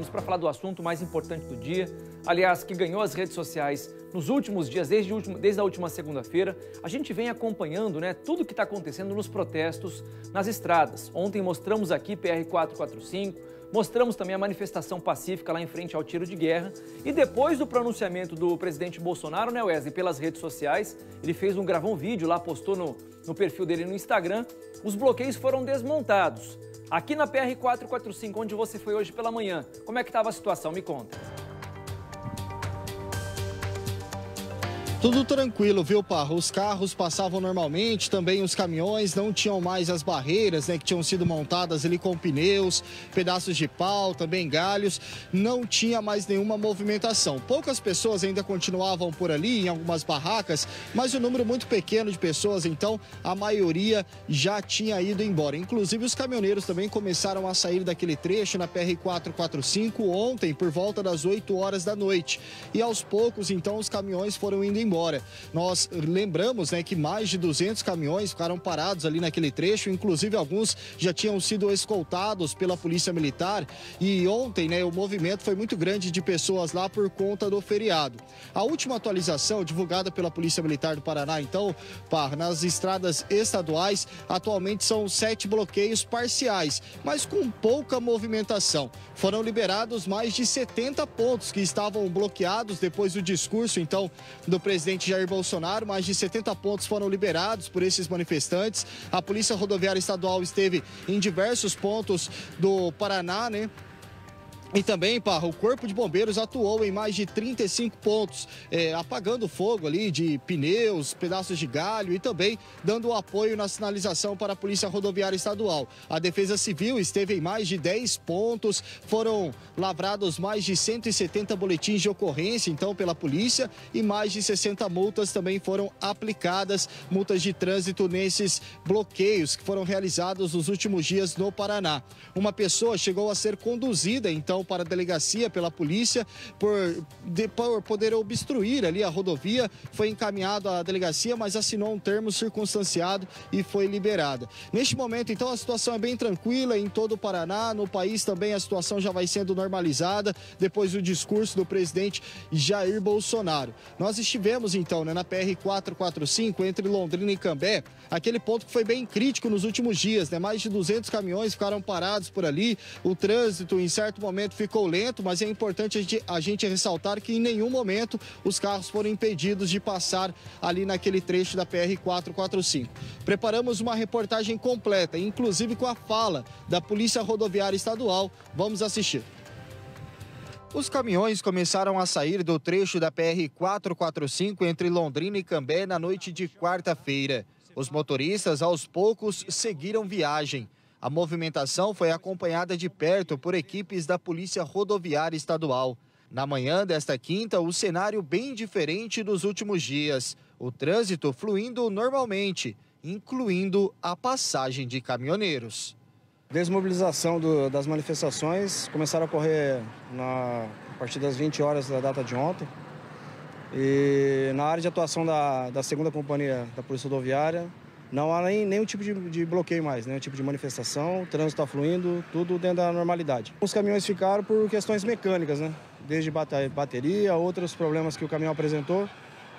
para falar do assunto mais importante do dia, aliás, que ganhou as redes sociais nos últimos dias, desde a última segunda-feira. A gente vem acompanhando, tudo o que está acontecendo nos protestos nas estradas. Ontem mostramos aqui PR-445, mostramos também a manifestação pacífica lá em frente ao tiro de guerra. E depois do pronunciamento do presidente Bolsonaro, Wesley, pelas redes sociais, ele gravou um vídeo lá, postou no perfil dele no Instagram, os bloqueios foram desmontados. Aqui na PR-445, onde você foi hoje pela manhã, como é que estava a situação? Me conta. Tudo tranquilo, viu, Parra? Os carros passavam normalmente, também os caminhões não tinham mais as barreiras, que tinham sido montadas ali com pneus, pedaços de pau, também galhos, não tinha mais nenhuma movimentação. Poucas pessoas ainda continuavam por ali, em algumas barracas, mas um número muito pequeno de pessoas, então a maioria já tinha ido embora. Inclusive os caminhoneiros também começaram a sair daquele trecho na PR-445 ontem, por volta das 8 horas da noite. E aos poucos, então, os caminhões foram indo embora. Nós lembramos que mais de 200 caminhões ficaram parados ali naquele trecho, inclusive alguns já tinham sido escoltados pela Polícia Militar e ontem o movimento foi muito grande de pessoas lá por conta do feriado. A última atualização divulgada pela Polícia Militar do Paraná, então, nas estradas estaduais, atualmente são 7 bloqueios parciais, mas com pouca movimentação. Foram liberados mais de 70 pontos que estavam bloqueados depois do discurso, então, do presidente Jair Bolsonaro. Mais de 70 pontos foram liberados por esses manifestantes. A Polícia Rodoviária Estadual esteve em diversos pontos do Paraná, E também, o Corpo de Bombeiros atuou em mais de 35 pontos, apagando fogo ali de pneus, pedaços de galho e também dando apoio na sinalização para a Polícia Rodoviária Estadual. A Defesa Civil esteve em mais de 10 pontos, foram lavrados mais de 170 boletins de ocorrência, então, pela polícia, e mais de 60 multas também foram aplicadas, multas de trânsito nesses bloqueios que foram realizados nos últimos dias no Paraná. Uma pessoa chegou a ser conduzida, então, para a delegacia pela polícia por poder obstruir ali a rodovia, foi encaminhado à delegacia, mas assinou um termo circunstanciado e foi liberada. Neste momento, então, a situação é bem tranquila em todo o Paraná, no país também a situação já vai sendo normalizada depois do discurso do presidente Jair Bolsonaro. Nós estivemos, então, na PR-445 entre Londrina e Cambé, aquele ponto que foi bem crítico nos últimos dias, mais de 200 caminhões ficaram parados por ali, o trânsito em certo momento ficou lento, mas é importante a gente ressaltar que em nenhum momento os carros foram impedidos de passar ali naquele trecho da PR-445. Preparamos uma reportagem completa, inclusive com a fala da Polícia Rodoviária Estadual. Vamos assistir. Os caminhões começaram a sair do trecho da PR-445 entre Londrina e Cambé na noite de quarta-feira. Os motoristas, aos poucos, seguiram viagem. A movimentação foi acompanhada de perto por equipes da Polícia Rodoviária Estadual. Na manhã desta quinta, o cenário bem diferente dos últimos dias. O trânsito fluindo normalmente, incluindo a passagem de caminhoneiros. Desmobilização das manifestações começaram a ocorrer a partir das 20 horas da data de ontem. E na área de atuação da 2ª Companhia da Polícia Rodoviária, não há nenhum tipo de bloqueio mais, nenhum tipo de manifestação, o trânsito está fluindo, tudo dentro da normalidade. Os caminhões ficaram por questões mecânicas, desde bateria, outros problemas que o caminhão apresentou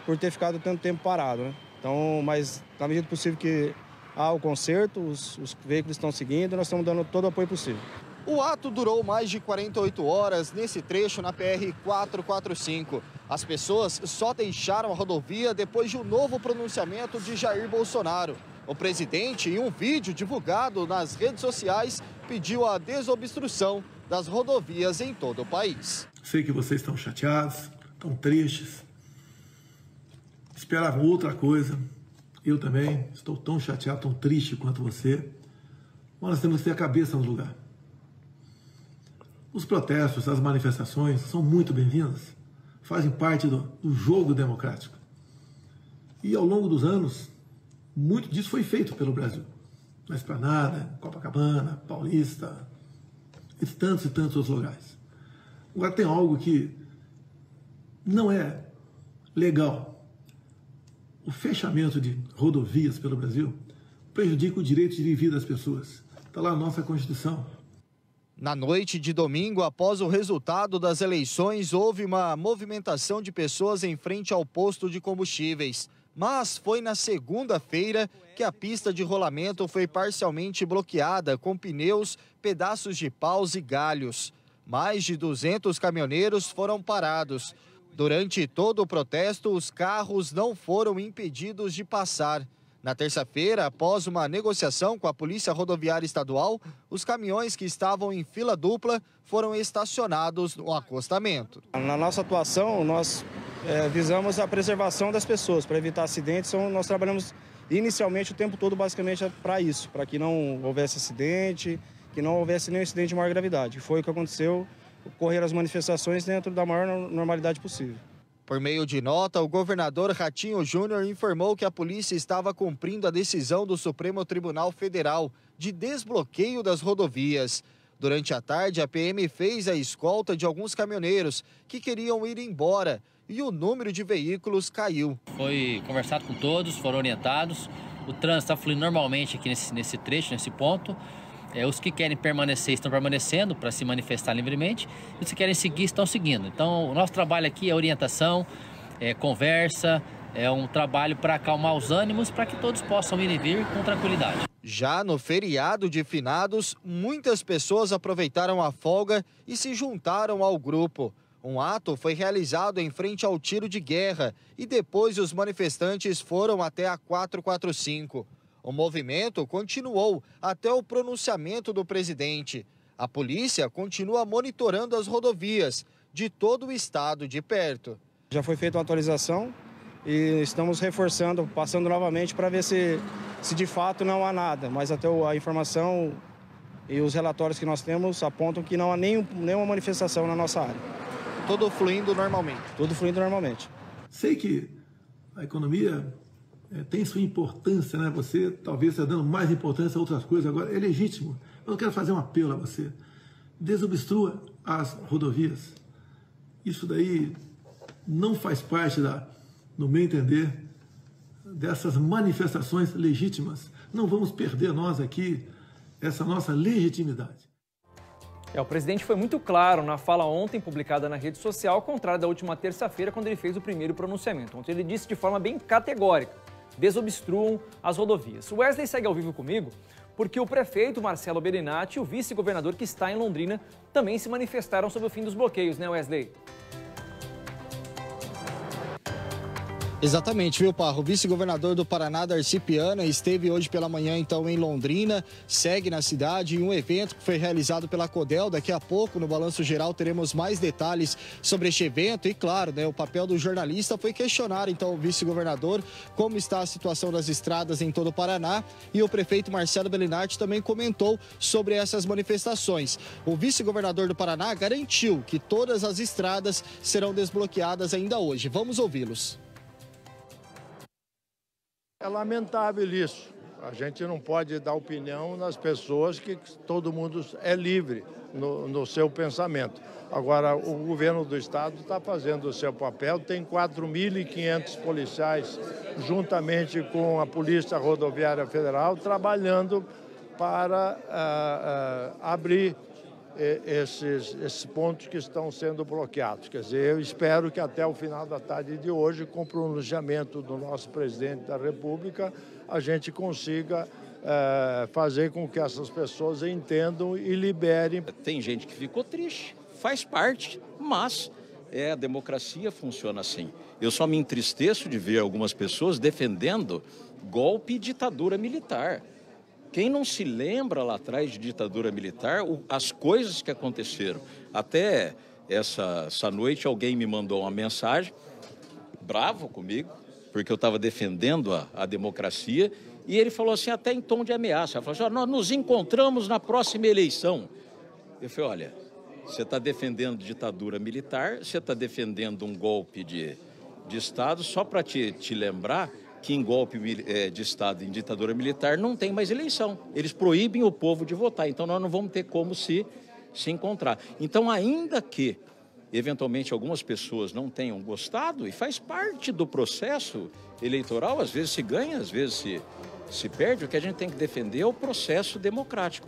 por ter ficado tanto tempo parado. Então, mas na medida do possível que há o conserto, os veículos estão seguindo, nós estamos dando todo o apoio possível. O ato durou mais de 48 horas nesse trecho na PR-445. As pessoas só deixaram a rodovia depois de um novo pronunciamento de Jair Bolsonaro. O presidente, em um vídeo divulgado nas redes sociais, pediu a desobstrução das rodovias em todo o país. Sei que vocês estão chateados, estão tristes, esperavam outra coisa. Eu também estou tão chateado, tão triste quanto você. Mas nós temos que ter a cabeça no lugar. Os protestos, as manifestações são muito bem-vindas, fazem parte do jogo democrático. E ao longo dos anos, muito disso foi feito pelo Brasil. Na Esplanada, Copacabana, Paulista e tantos outros lugares. Agora tem algo que não é legal. O fechamento de rodovias pelo Brasil prejudica o direito de viver das pessoas. Está lá a nossa Constituição. Na noite de domingo, após o resultado das eleições, houve uma movimentação de pessoas em frente ao posto de combustíveis. Mas foi na segunda-feira que a pista de rolamento foi parcialmente bloqueada com pneus, pedaços de paus e galhos. Mais de 200 caminhoneiros foram parados. Durante todo o protesto, os carros não foram impedidos de passar. Na terça-feira, após uma negociação com a Polícia Rodoviária Estadual, os caminhões que estavam em fila dupla foram estacionados no acostamento. Na nossa atuação, nós visamos a preservação das pessoas, para evitar acidentes. Então, nós trabalhamos inicialmente o tempo todo basicamente para isso, para que não houvesse acidente, que não houvesse nenhum incidente de maior gravidade. Foi o que aconteceu, ocorreram as manifestações dentro da maior normalidade possível. Por meio de nota, o governador Ratinho Júnior informou que a polícia estava cumprindo a decisão do Supremo Tribunal Federal de desbloqueio das rodovias. Durante a tarde, a PM fez a escolta de alguns caminhoneiros que queriam ir embora e o número de veículos caiu. Foi conversado com todos, foram orientados. O trânsito está fluindo normalmente aqui nesse trecho, nesse ponto. Os que querem permanecer estão permanecendo para se manifestar livremente, e os que querem seguir estão seguindo. Então, o nosso trabalho aqui é orientação, conversa, é um trabalho para acalmar os ânimos, para que todos possam ir e vir com tranquilidade. Já no feriado de finados, muitas pessoas aproveitaram a folga e se juntaram ao grupo. Um ato foi realizado em frente ao tiro de guerra e depois os manifestantes foram até a 445. O movimento continuou até o pronunciamento do presidente. A polícia continua monitorando as rodovias de todo o estado de perto. Já foi feita uma atualização e estamos reforçando, passando novamente para ver se de fato não há nada. Mas até a informação e os relatórios que nós temos apontam que não há nenhuma manifestação na nossa área. Tudo fluindo normalmente? Tudo fluindo normalmente. Sei que a economia tem sua importância, né? Você talvez está dando mais importância a outras coisas agora. É legítimo. Eu quero fazer um apelo a você. Desobstrua as rodovias. Isso daí não faz parte, no meu entender, dessas manifestações legítimas. Não vamos perder nós aqui essa nossa legitimidade. O presidente foi muito claro na fala ontem, publicada na rede social, ao contrário da última terça-feira, quando ele fez o primeiro pronunciamento. Ontem ele disse de forma bem categórica: desobstruam as rodovias. O Wesley segue ao vivo comigo porque o prefeito Marcelo Bellinati e o vice-governador que está em Londrina também se manifestaram sobre o fim dos bloqueios, né, Wesley? Exatamente, viu, Parro? O vice-governador do Paraná, Darcy Piana, esteve hoje pela manhã, então, em Londrina, segue na cidade em um evento que foi realizado pela CODEL. Daqui a pouco, no Balanço Geral, teremos mais detalhes sobre este evento e, claro, né, o papel do jornalista foi questionar, então, o vice-governador como está a situação das estradas em todo o Paraná, e o prefeito Marcelo Bellinati também comentou sobre essas manifestações. O vice-governador do Paraná garantiu que todas as estradas serão desbloqueadas ainda hoje. Vamos ouvi-los. É lamentável isso. A gente não pode dar opinião nas pessoas que todo mundo é livre no seu pensamento. Agora, o governo do estado está fazendo o seu papel, tem 4.500 policiais, juntamente com a Polícia Rodoviária Federal, trabalhando para abrir esses pontos que estão sendo bloqueados. Quer dizer, eu espero que até o final da tarde de hoje, com o pronunciamento do nosso presidente da República, a gente consiga fazer com que essas pessoas entendam e liberem. Tem gente que ficou triste, faz parte, mas a democracia funciona assim. Eu só me entristeço de ver algumas pessoas defendendo golpe e ditadura militar. Quem não se lembra lá atrás de ditadura militar, as coisas que aconteceram. Até essa noite alguém me mandou uma mensagem, bravo comigo, porque eu estava defendendo a democracia, e ele falou assim, até em tom de ameaça, ele falou assim, nós nos encontramos na próxima eleição. Eu falei, olha, você está defendendo ditadura militar, você está defendendo um golpe de Estado, só para te lembrar que em golpe de Estado, em ditadura militar, não tem mais eleição. Eles proíbem o povo de votar, então nós não vamos ter como se encontrar. Então, ainda que, eventualmente, algumas pessoas não tenham gostado, e faz parte do processo eleitoral, às vezes se ganha, às vezes se perde, o que a gente tem que defender é o processo democrático.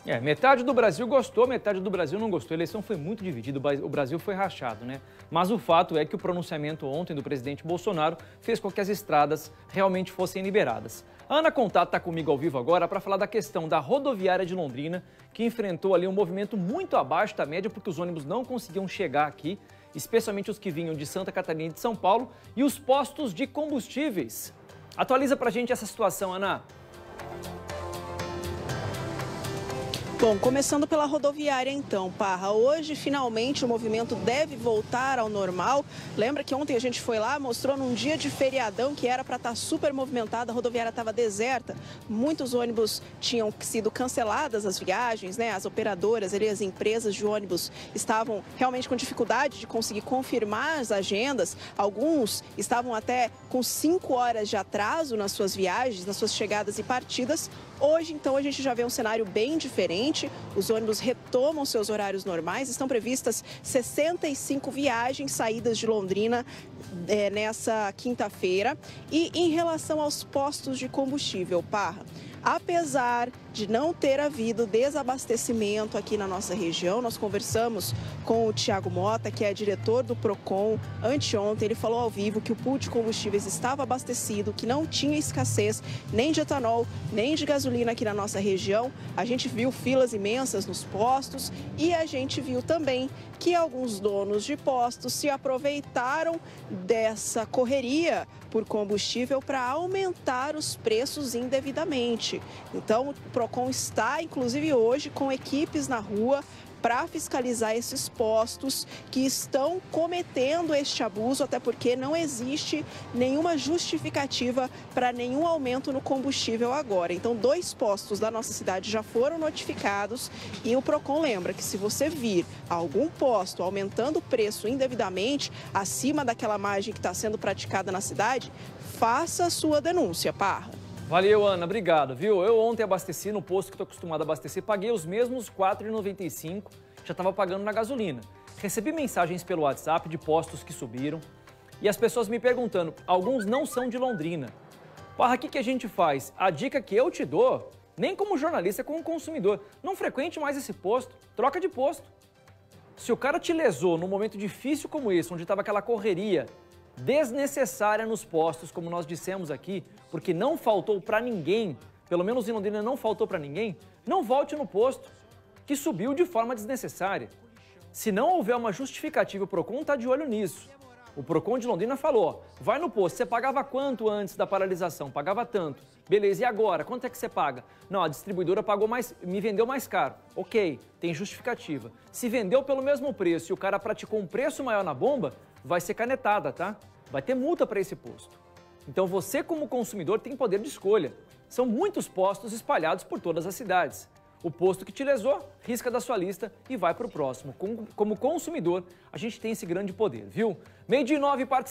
Metade do Brasil gostou, metade do Brasil não gostou. A eleição foi muito dividida, o Brasil foi rachado, né? Mas o fato é que o pronunciamento ontem do presidente Bolsonaro fez com que as estradas realmente fossem liberadas. A Ana Contato está comigo ao vivo agora para falar da questão da rodoviária de Londrina, que enfrentou ali um movimento muito abaixo da média, porque os ônibus não conseguiam chegar aqui, especialmente os que vinham de Santa Catarina e de São Paulo, e os postos de combustíveis. Atualiza pra gente essa situação, Ana. Bom, começando pela rodoviária então, Parra. Hoje, finalmente, o movimento deve voltar ao normal. Lembra que ontem a gente foi lá, mostrou num dia de feriadão que era para estar super movimentada, a rodoviária estava deserta. Muitos ônibus tinham sido canceladas as viagens, né? As operadoras, as empresas de ônibus estavam realmente com dificuldade de conseguir confirmar as agendas. Alguns estavam até com 5 horas de atraso nas suas viagens, nas suas chegadas e partidas. Hoje, então, a gente já vê um cenário bem diferente. Os ônibus retomam seus horários normais. Estão previstas 65 viagens saídas de Londrina nessa quinta-feira. E em relação aos postos de combustível, Parra, apesar de não ter havido desabastecimento aqui na nossa região, nós conversamos com o Thiago Mota, que é diretor do Procon, anteontem. Ele falou ao vivo que o pool de combustíveis estava abastecido, que não tinha escassez nem de etanol, nem de gasolina aqui na nossa região. A gente viu filas imensas nos postos e a gente viu também que alguns donos de postos se aproveitaram dessa correria por combustível para aumentar os preços indevidamente. Então, o Procon está, inclusive hoje, com equipes na rua para fiscalizar esses postos que estão cometendo este abuso, até porque não existe nenhuma justificativa para nenhum aumento no combustível agora. Então, 2 postos da nossa cidade já foram notificados e o Procon lembra que se você vir algum posto aumentando o preço indevidamente, acima daquela margem que está sendo praticada na cidade, faça a sua denúncia, Parra. Valeu, Ana, obrigado, viu? Eu ontem abasteci no posto que estou acostumado a abastecer, paguei os mesmos R$ 4,95, já estava pagando na gasolina. Recebi mensagens pelo WhatsApp de postos que subiram e as pessoas me perguntando, alguns não são de Londrina. Parra, o que a gente faz? A dica que eu te dou, nem como jornalista, como consumidor, não frequente mais esse posto, troca de posto. Se o cara te lesou num momento difícil como esse, onde estava aquela correria desnecessária nos postos, como nós dissemos aqui, porque não faltou para ninguém, pelo menos em Londrina não faltou para ninguém, não volte no posto, que subiu de forma desnecessária. Se não houver uma justificativa, o Procon está de olho nisso. O Procon de Londrina falou, vai no posto, você pagava quanto antes da paralisação? Pagava tanto. Beleza, e agora? Quanto é que você paga? Não, a distribuidora pagou mais, me vendeu mais caro. Ok, tem justificativa. Se vendeu pelo mesmo preço e o cara praticou um preço maior na bomba, vai ser canetada, tá? Vai ter multa para esse posto. Então você, como consumidor, tem poder de escolha. São muitos postos espalhados por todas as cidades. O posto que te lesou, risca da sua lista e vai para o próximo. Como consumidor, a gente tem esse grande poder, viu? 12:09, participa.